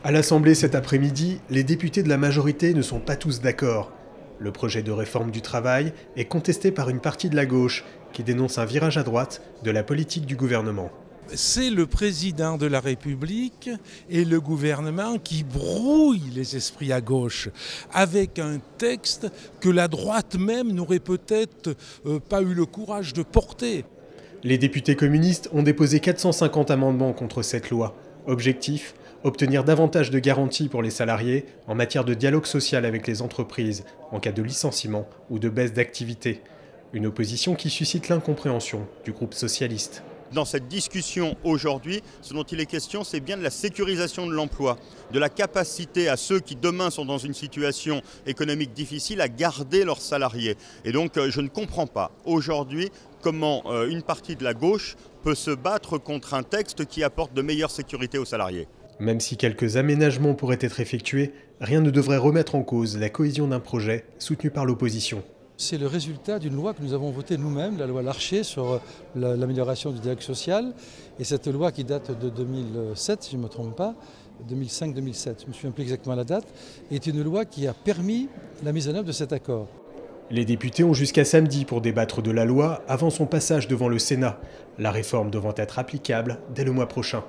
À l'Assemblée cet après-midi, les députés de la majorité ne sont pas tous d'accord. Le projet de réforme du travail est contesté par une partie de la gauche qui dénonce un virage à droite de la politique du gouvernement. C'est le président de la République et le gouvernement qui brouillent les esprits à gauche avec un texte que la droite même n'aurait peut-être pas eu le courage de porter. Les députés communistes ont déposé 450 amendements contre cette loi. Objectif : obtenir davantage de garanties pour les salariés en matière de dialogue social avec les entreprises en cas de licenciement ou de baisse d'activité. Une opposition qui suscite l'incompréhension du groupe socialiste. Dans cette discussion aujourd'hui, ce dont il est question, c'est bien de la sécurisation de l'emploi, de la capacité à ceux qui demain sont dans une situation économique difficile à garder leurs salariés. Et donc je ne comprends pas aujourd'hui comment une partie de la gauche peut se battre contre un texte qui apporte de meilleures sécurités aux salariés. Même si quelques aménagements pourraient être effectués, rien ne devrait remettre en cause la cohésion d'un projet soutenu par l'opposition. C'est le résultat d'une loi que nous avons votée nous-mêmes, la loi Larcher, sur l'amélioration du dialogue social. Et cette loi qui date de 2007, si je ne me trompe pas, 2005-2007, je me souviens plus exactement la date, est une loi qui a permis la mise en œuvre de cet accord. Les députés ont jusqu'à samedi pour débattre de la loi avant son passage devant le Sénat, la réforme devant être applicable dès le mois prochain.